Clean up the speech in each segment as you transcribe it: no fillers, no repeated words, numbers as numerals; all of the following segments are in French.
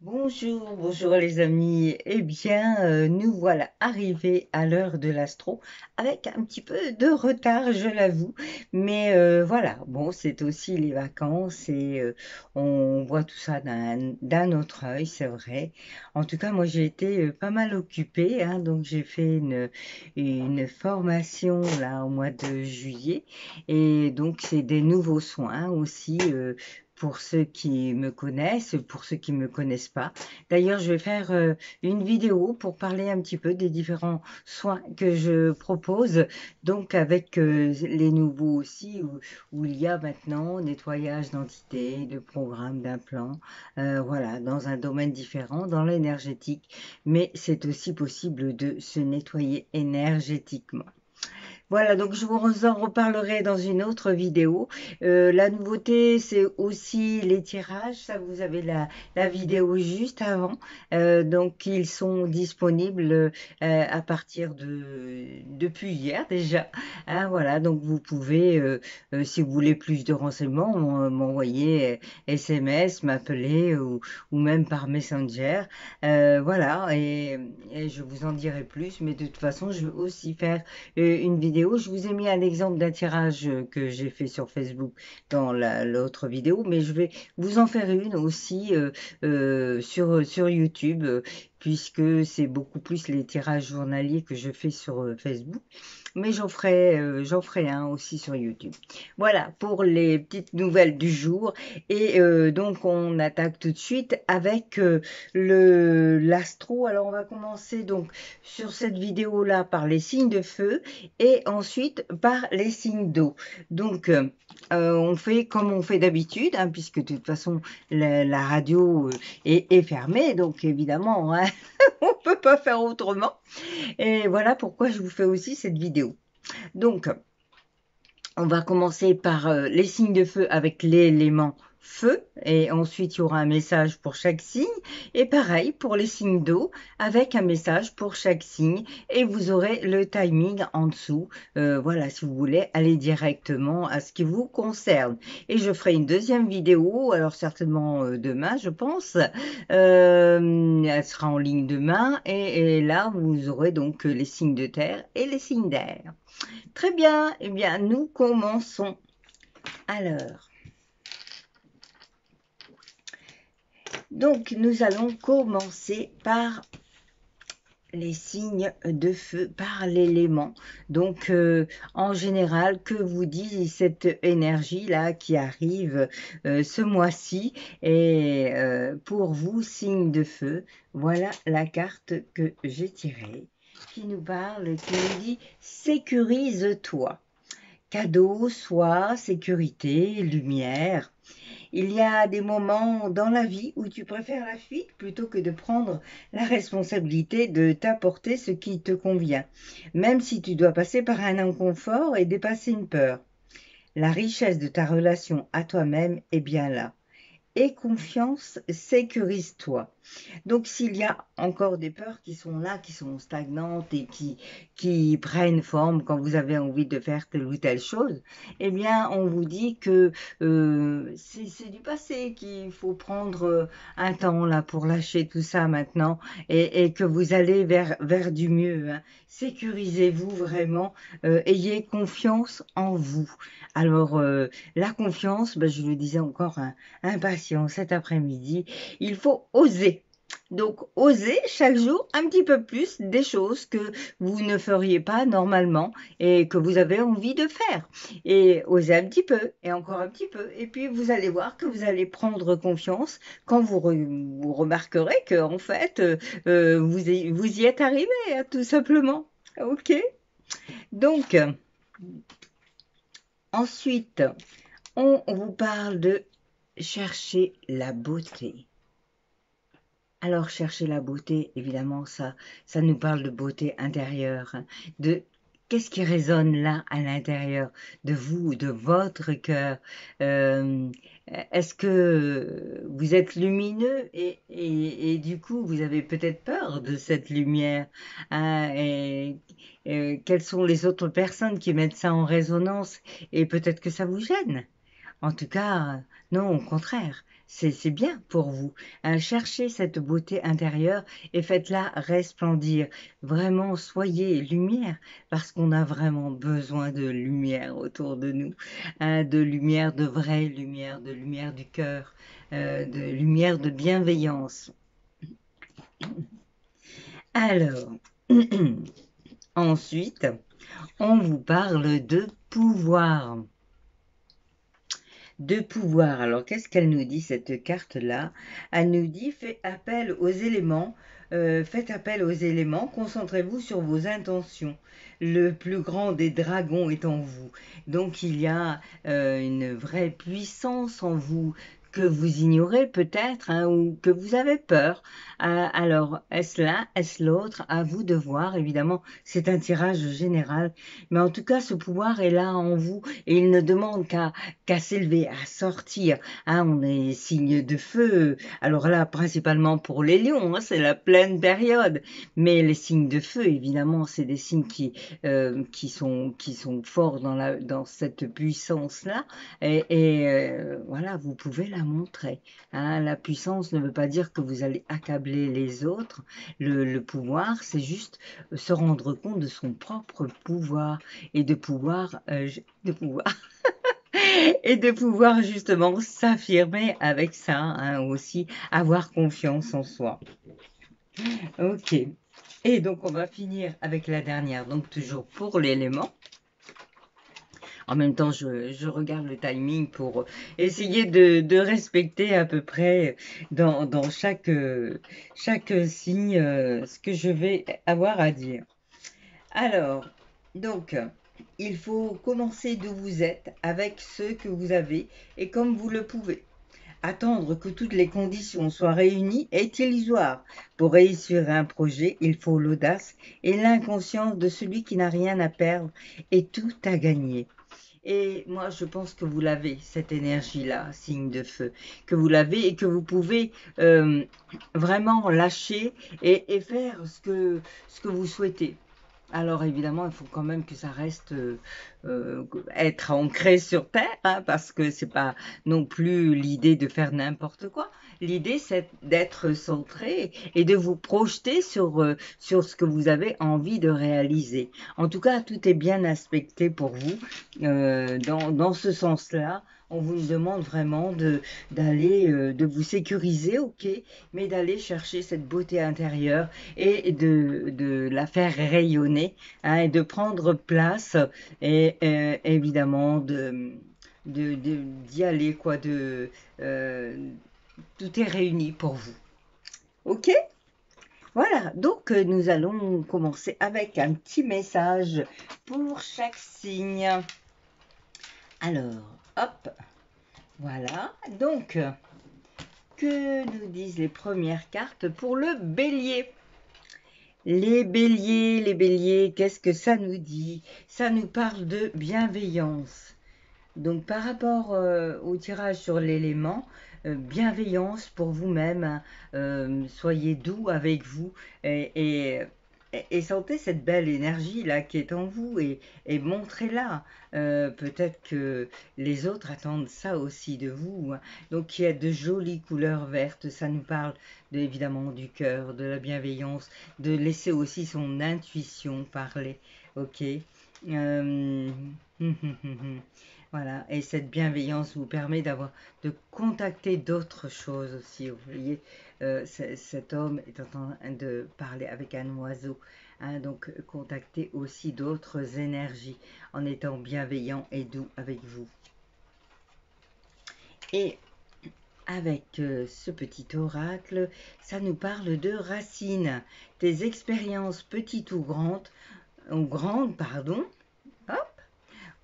Bonjour, bonjour les amis. Eh bien, nous voilà arrivés à l'heure de l'astro avec un petit peu de retard, je l'avoue. Mais voilà, bon, c'est aussi les vacances et on voit tout ça d'un autre œil, c'est vrai. En tout cas, moi, j'ai été pas mal occupée, hein, donc j'ai fait une formation là au mois de juillet et donc c'est des nouveaux soins aussi. Pour ceux qui me connaissent, pour ceux qui me connaissent pas. D'ailleurs, je vais faire une vidéo pour parler un petit peu des différents soins que je propose, donc avec les nouveaux aussi, où il y a maintenant nettoyage d'entités, de programmes d'implants, voilà, dans un domaine différent, dans l'énergétique, mais c'est aussi possible de se nettoyer énergétiquement. Voilà, donc je vous en reparlerai dans une autre vidéo. La nouveauté, c'est aussi les tirages. Ça, vous avez la vidéo juste avant. Donc, ils sont disponibles à partir depuis hier déjà. Hein, voilà, donc vous pouvez, si vous voulez plus de renseignements, m'envoyer SMS, m'appeler ou même par Messenger. Voilà, et je vous en dirai plus. Mais de toute façon, je vais aussi faire une vidéo. Je vous ai mis un exemple d'un tirage que j'ai fait sur Facebook dans l'autre vidéo, mais je vais vous en faire une aussi sur YouTube, puisque c'est beaucoup plus les tirages journaliers que je fais sur Facebook. Mais j'en ferai un aussi sur YouTube. Voilà pour les petites nouvelles du jour. Et donc on attaque tout de suite avec l'astro. Alors on va commencer donc sur cette vidéo-là par les signes de feu et ensuite par les signes d'eau. Donc, on fait comme on fait d'habitude, hein, puisque de toute façon, la radio est fermée, donc évidemment, hein, on ne peut pas faire autrement. Et voilà pourquoi je vous fais aussi cette vidéo. Donc, on va commencer par les signes de feu avec l'élément feu et ensuite il y aura un message pour chaque signe et pareil pour les signes d'eau avec un message pour chaque signe et vous aurez le timing en dessous. Voilà, si vous voulez aller directement à ce qui vous concerne. Et je ferai une deuxième vidéo, alors certainement demain je pense. Elle sera en ligne demain et là vous aurez donc les signes de terre et les signes d'air. Très bien, eh bien, nous commençons. Alors, donc nous allons commencer par les signes de feu, par l'élément. Donc, en général, que vous dit cette énergie-là qui arrive ce mois-ci? Et pour vous, signe de feu, voilà la carte que j'ai tirée, qui nous parle, qui nous dit sécurise-toi. Cadeau, soie, sécurité, lumière. Il y a des moments dans la vie où tu préfères la fuite plutôt que de prendre la responsabilité de t'apporter ce qui te convient, même si tu dois passer par un inconfort et dépasser une peur. La richesse de ta relation à toi-même est bien là. Aie confiance, sécurise-toi. Donc, s'il y a encore des peurs qui sont là, qui sont stagnantes et qui prennent forme quand vous avez envie de faire telle ou telle chose, eh bien, on vous dit que c'est du passé, qu'il faut prendre un temps là pour lâcher tout ça maintenant et que vous allez vers du mieux. Hein. Sécurisez-vous vraiment, ayez confiance en vous. Alors, la confiance, ben, je le disais encore, impatient cet après-midi, il faut oser. Donc, osez chaque jour un petit peu plus des choses que vous ne feriez pas normalement et que vous avez envie de faire. Et osez un petit peu et encore un petit peu. Et puis, vous allez voir que vous allez prendre confiance quand vous remarquerez que, en fait, vous y êtes arrivé, hein, tout simplement. OK? Donc, ensuite, on vous parle de chercher la beauté. Alors, chercher la beauté, évidemment, ça nous parle de beauté intérieure, hein, de qu'est-ce qui résonne là à l'intérieur de vous, de votre cœur. Euh, Est-ce que vous êtes lumineux et du coup, vous avez peut-être peur de cette lumière, hein, et quelles sont les autres personnes qui mettent ça en résonance et peut-être que ça vous gêne. En tout cas, non, au contraire, c'est bien pour vous. Cherchez cette beauté intérieure et faites-la resplendir. Vraiment, soyez lumière, parce qu'on a vraiment besoin de lumière autour de nous, de lumière, de vraie lumière, de lumière du cœur, de lumière de bienveillance. Alors, ensuite, on vous parle de pouvoir. De pouvoir. Alors, qu'est-ce qu'elle nous dit, cette carte-là? Elle nous dit, faites appel aux éléments, concentrez-vous sur vos intentions. Le plus grand des dragons est en vous. Donc, il y a une vraie puissance en vous que vous ignorez peut-être, hein, ou que vous avez peur. Alors, est-ce l'un, est-ce l'autre? À vous de voir, évidemment, c'est un tirage général. Mais en tout cas, ce pouvoir est là en vous et il ne demande qu'à s'élever, à sortir. Hein, on est signe de feu. Alors là, principalement pour les lions, hein, c'est la pleine période. Mais les signes de feu, évidemment, c'est des signes qui sont forts dans cette puissance-là. Voilà, vous pouvez la montrer. Hein. La puissance ne veut pas dire que vous allez accabler les autres. Le pouvoir, c'est juste se rendre compte de son propre pouvoir et de pouvoir et de pouvoir justement s'affirmer avec ça, hein, aussi avoir confiance en soi. Ok. Et donc on va finir avec la dernière, donc toujours pour l'élément. En même temps, je regarde le timing pour essayer de respecter à peu près dans chaque signe ce que je vais avoir à dire. Alors, donc, il faut commencer d'où vous êtes avec ce que vous avez et comme vous le pouvez. Attendre que toutes les conditions soient réunies est illusoire. Pour réussir un projet, il faut l'audace et l'inconscience de celui qui n'a rien à perdre et tout à gagner. Et moi, je pense que vous l'avez, cette énergie-là, signe de feu, que vous l'avez et que vous pouvez vraiment lâcher et faire ce que vous souhaitez. Alors évidemment, il faut quand même que ça reste être ancré sur terre, hein, parce que c'est pas non plus l'idée de faire n'importe quoi. L'idée, c'est d'être centré et de vous projeter sur ce que vous avez envie de réaliser. En tout cas, tout est bien aspecté pour vous dans ce sens-là. On vous demande vraiment de vous sécuriser, ok, mais d'aller chercher cette beauté intérieure et de la faire rayonner, hein, et de prendre place et évidemment d'y aller quoi euh, tout est réuni pour vous. Ok. Voilà, donc nous allons commencer avec un petit message pour chaque signe. Alors, hop, voilà. Donc, que nous disent les premières cartes pour le bélier? Les béliers, qu'est-ce que ça nous dit? Ça nous parle de bienveillance. Donc par rapport au tirage sur l'élément, bienveillance pour vous-même, hein, soyez doux avec vous et, et sentez cette belle énergie là qui est en vous et montrez-la. Peut-être que les autres attendent ça aussi de vous, hein. Donc il y a de jolies couleurs vertes, ça nous parle évidemment du cœur, de la bienveillance, de laisser aussi son intuition parler, ok. Euh, Voilà, et cette bienveillance vous permet de contacter d'autres choses aussi. Vous voyez, cet homme est en train de parler avec un oiseau, hein, donc contacter aussi d'autres énergies en étant bienveillant et doux avec vous. Et avec ce petit oracle, ça nous parle de racines, tes expériences petites ou grandes, pardon,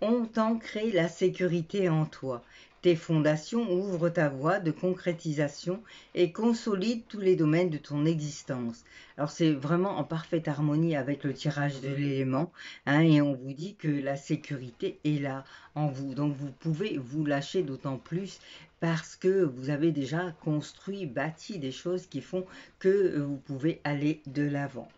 ont ancré la sécurité en toi. Tes fondations ouvrent ta voie de concrétisation et consolident tous les domaines de ton existence. Alors c'est vraiment en parfaite harmonie avec le tirage de l'élément, hein, et on vous dit que la sécurité est là en vous. Donc vous pouvez vous lâcher d'autant plus parce que vous avez déjà construit, bâti des choses qui font que vous pouvez aller de l'avant.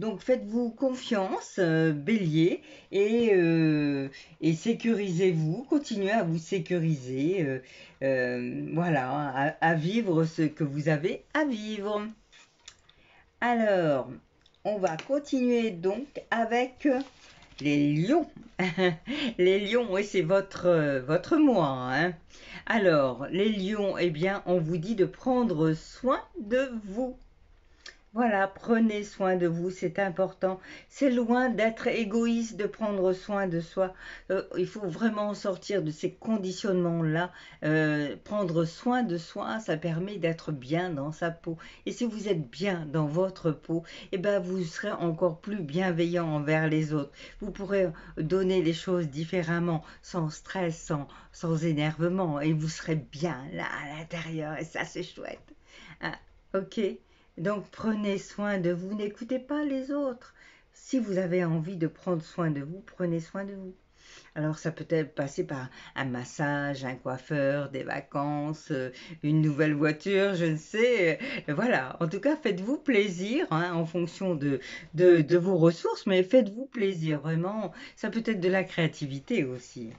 Donc faites-vous confiance, bélier, et sécurisez-vous, continuez à vous sécuriser, voilà, à vivre ce que vous avez à vivre. Alors, on va continuer donc avec les lions. Les lions, oui, c'est votre mois, hein. Alors, les lions, eh bien, on vous dit de prendre soin de vous. Voilà, prenez soin de vous, c'est important. C'est loin d'être égoïste de prendre soin de soi. Il faut vraiment sortir de ces conditionnements-là. Prendre soin de soi, ça permet d'être bien dans sa peau. Et si vous êtes bien dans votre peau, eh ben vous serez encore plus bienveillant envers les autres. Vous pourrez donner les choses différemment, sans stress, sans énervement, et vous serez bien là à l'intérieur. Et ça, c'est chouette. Ah, ok. Donc prenez soin de vous, n'écoutez pas les autres. Si vous avez envie de prendre soin de vous, prenez soin de vous. Alors ça peut être passer par un massage, un coiffeur, des vacances, une nouvelle voiture, je ne sais. Voilà, en tout cas faites-vous plaisir hein, en fonction de vos ressources, mais faites-vous plaisir, vraiment. Ça peut être de la créativité aussi.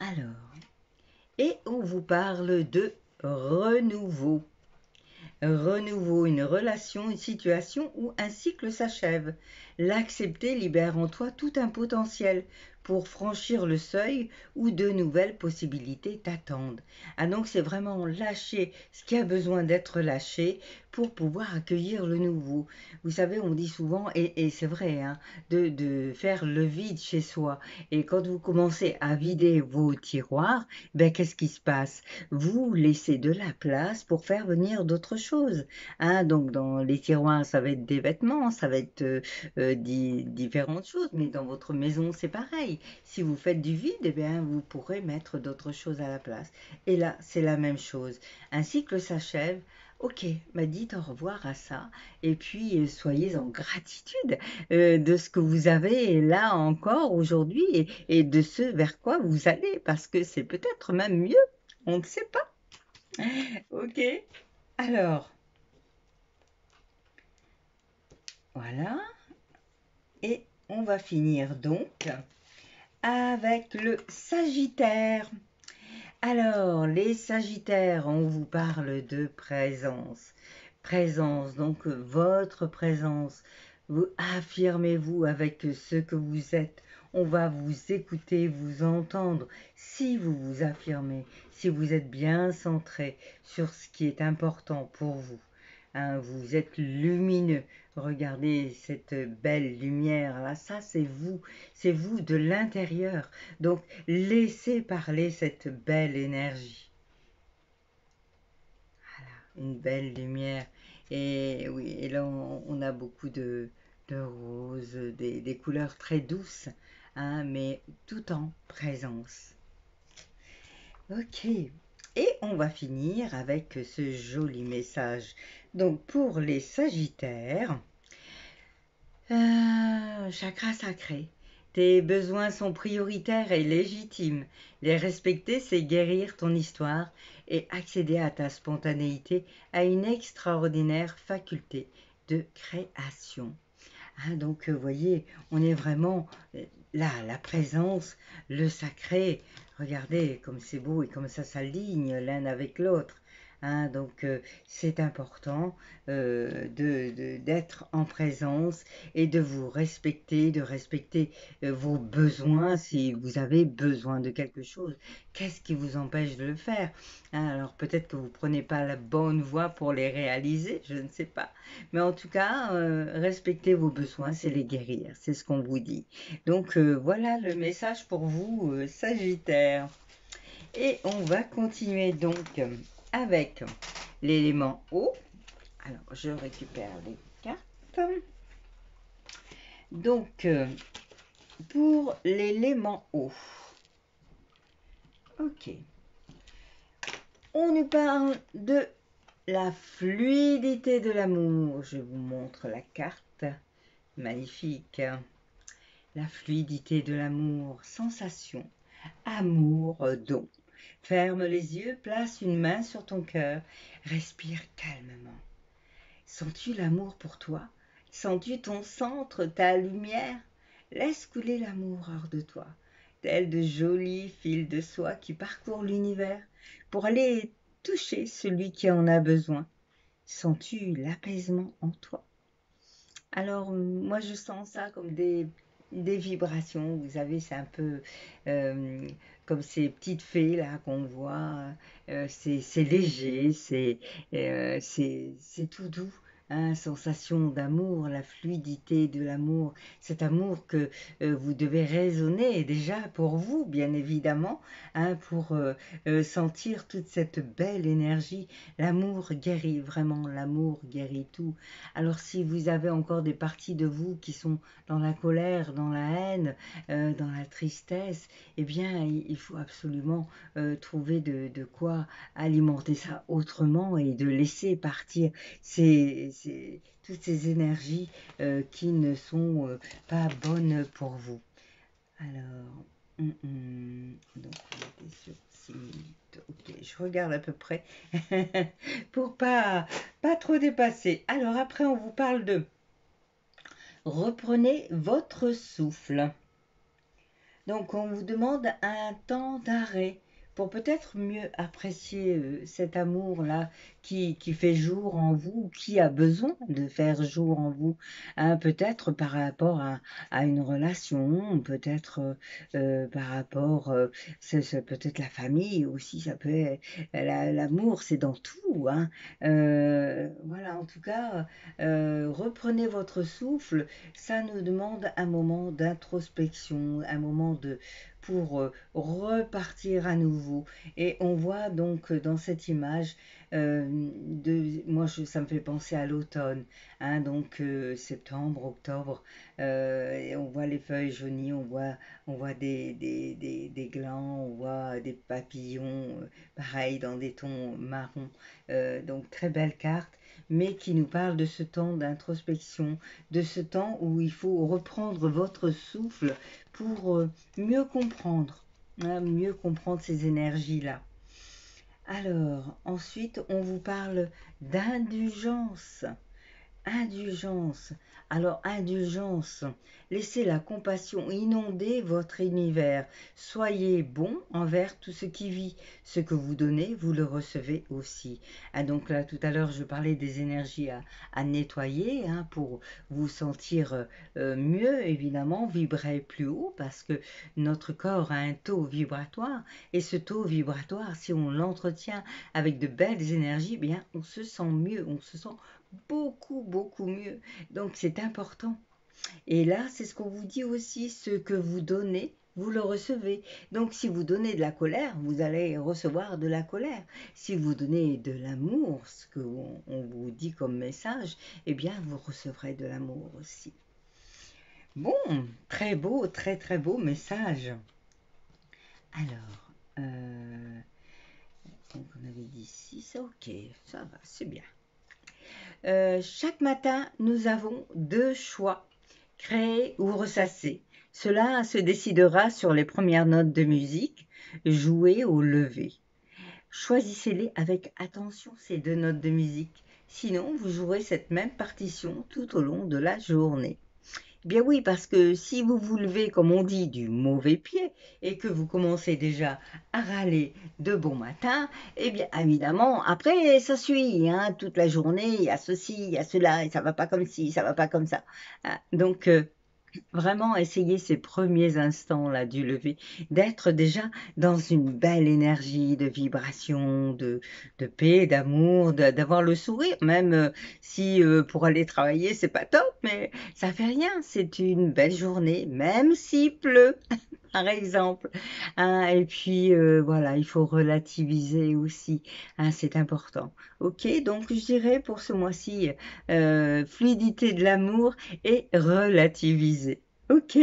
Alors, et on vous parle de renouveau. Renouveau, une relation, une situation où un cycle s'achève. L'accepter libère en toi tout un potentiel pour franchir le seuil où de nouvelles possibilités t'attendent. Ah donc c'est vraiment lâcher ce qui a besoin d'être lâché pour pouvoir accueillir le nouveau. Vous savez, on dit souvent, et c'est vrai, hein, de faire le vide chez soi. Et quand vous commencez à vider vos tiroirs, ben qu'est-ce qui se passe? Vous laissez de la place pour faire venir d'autres choses. Hein, donc dans les tiroirs, ça va être des vêtements, ça va être différentes choses, mais dans votre maison, c'est pareil. Si vous faites du vide, eh bien, vous pourrez mettre d'autres choses à la place. Et là, c'est la même chose. Un cycle s'achève. Ok, bah dites au revoir à ça, et puis soyez en gratitude de ce que vous avez là encore aujourd'hui et de ce vers quoi vous allez, parce que c'est peut-être même mieux. On ne sait pas. Ok. Alors, voilà. Et on va finir donc avec le Sagittaire. Alors, les Sagittaires, on vous parle de présence. Présence, donc votre présence. Vous affirmez-vous avec ce que vous êtes. On va vous écouter, vous entendre. Si vous vous affirmez, si vous êtes bien centré sur ce qui est important pour vous. Hein, vous êtes lumineux. Regardez cette belle lumière là, ça c'est vous de l'intérieur. Donc laissez parler cette belle énergie. Une belle lumière. Et oui, et là on a beaucoup de roses, des couleurs très douces, hein, mais tout en présence. Ok. Et on va finir avec ce joli message. Donc pour les Sagittaires, chakra sacré. Tes besoins sont prioritaires et légitimes. Les respecter, c'est guérir ton histoire et accéder à ta spontanéité, à une extraordinaire faculté de création. Ah, donc, vous voyez, on est vraiment là, la présence, le sacré. Regardez comme c'est beau et comme ça s'aligne l'un avec l'autre. Hein, donc, c'est important d'être en présence et de vous respecter, de respecter vos besoins si vous avez besoin de quelque chose. Qu'est-ce qui vous empêche de le faire? Hein, alors, peut-être que vous ne prenez pas la bonne voie pour les réaliser, je ne sais pas. Mais en tout cas, respectez vos besoins, c'est les guérir, c'est ce qu'on vous dit. Donc voilà le message pour vous, Sagittaire. Et on va continuer donc avec l'élément eau. Alors, je récupère les cartes. Donc, pour l'élément eau. Ok. On nous parle de la fluidité de l'amour. Je vous montre la carte. Magnifique. La fluidité de l'amour, sensation, amour, don. Ferme les yeux, place une main sur ton cœur, respire calmement. Sens-tu l'amour pour toi? Sens-tu ton centre, ta lumière? Laisse couler l'amour hors de toi, tel de jolis fils de soie qui parcourent l'univers pour aller toucher celui qui en a besoin. Sens-tu l'apaisement en toi? Alors, moi, je sens ça comme des vibrations. Vous savez, c'est un peu euh, comme ces petites fées là qu'on voit. C'est léger, c'est tout doux. Hein, sensation d'amour, la fluidité de l'amour, cet amour que vous devez raisonner déjà pour vous, bien évidemment, hein, pour sentir toute cette belle énergie. L'amour guérit, vraiment, l'amour guérit tout. Alors si vous avez encore des parties de vous qui sont dans la colère, dans la haine, dans la tristesse, eh bien il faut absolument trouver de quoi alimenter ça autrement et de laisser partir toutes ces énergies qui ne sont pas bonnes pour vous. Alors, donc on était sur 6 minutes. Ok, je regarde à peu près pour pas trop dépasser. Alors après, on vous parle de reprenez votre souffle. Donc on vous demande un temps d'arrêt pour peut-être mieux apprécier cet amour-là qui fait jour en vous, qui a besoin de faire jour en vous, hein, peut-être par rapport à une relation, peut-être par rapport, c'est peut-être la famille aussi, ça peut être l'amour, c'est dans tout, hein. Voilà, en tout cas, reprenez votre souffle, ça nous demande un moment d'introspection, un moment pour repartir à nouveau. Et on voit donc dans cette image, ça me fait penser à l'automne, hein, donc septembre, octobre, et on voit les feuilles jaunies, on voit des glands, on voit des papillons, pareil, dans des tons marrons. Donc très belle carte, mais qui nous parle de ce temps d'introspection, de ce temps où il faut reprendre votre souffle pour mieux comprendre, hein, mieux comprendre ces énergies-là. Alors, ensuite, on vous parle d'indulgence. Indulgence. Alors, indulgence. Laissez la compassion inonder votre univers. Soyez bon envers tout ce qui vit. Ce que vous donnez, vous le recevez aussi. Ah, donc là, tout à l'heure, je parlais des énergies à nettoyer, hein, pour vous sentir mieux, évidemment, vibrer plus haut parce que notre corps a un taux vibratoire et ce taux vibratoire, si on l'entretient avec de belles énergies, eh bien, on se sent mieux, on se sent beaucoup, beaucoup mieux. Donc c'est important. Et là, c'est ce qu'on vous dit aussi, ce que vous donnez, vous le recevez. Donc si vous donnez de la colère, vous allez recevoir de la colère. Si vous donnez de l'amour, ce qu'on vous dit comme message, eh bien vous recevrez de l'amour aussi. Bon, très beau, très très beau message. Alors, donc on avait dit 6, ok, ça va, c'est bien. Chaque matin, nous avons deux choix, créer ou ressasser. Cela se décidera sur les premières notes de musique, jouer ou lever. Choisissez-les avec attention, ces deux notes de musique. Sinon, vous jouerez cette même partition tout au long de la journée. Bien oui, parce que si vous vous levez, comme on dit, du mauvais pied et que vous commencez déjà à râler de bon matin, eh bien évidemment, après ça suit, hein, toute la journée, il y a ceci, il y a cela, et ça va pas comme ci, ça va pas comme ça. Ah, donc vraiment essayer ces premiers instants là du lever, d'être déjà dans une belle énergie de vibration, de paix, d'amour, d'avoir le sourire, même si pour aller travailler c'est pas top, mais ça fait rien, c'est une belle journée, même s'il pleut par exemple, hein. Et puis voilà, il faut relativiser aussi, hein, c'est important. Ok, donc je dirais pour ce mois-ci, fluidité de l'amour et relativiser. Ok,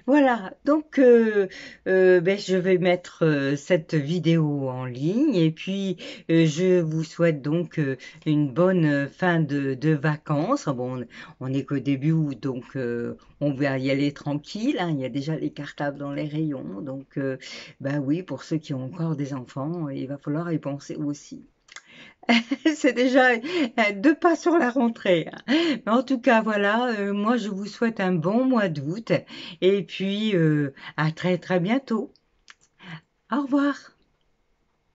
voilà, donc ben, je vais mettre cette vidéo en ligne et puis je vous souhaite donc une bonne fin de vacances. Bon, on n'est qu'au début, donc on va y aller tranquille, hein. Il y a déjà les cartables dans les rayons, donc ben oui, pour ceux qui ont encore des enfants, il va falloir y penser aussi. C'est déjà deux pas sur la rentrée, hein. Mais en tout cas, voilà, moi je vous souhaite un bon mois d'août et puis à très très bientôt. Au revoir.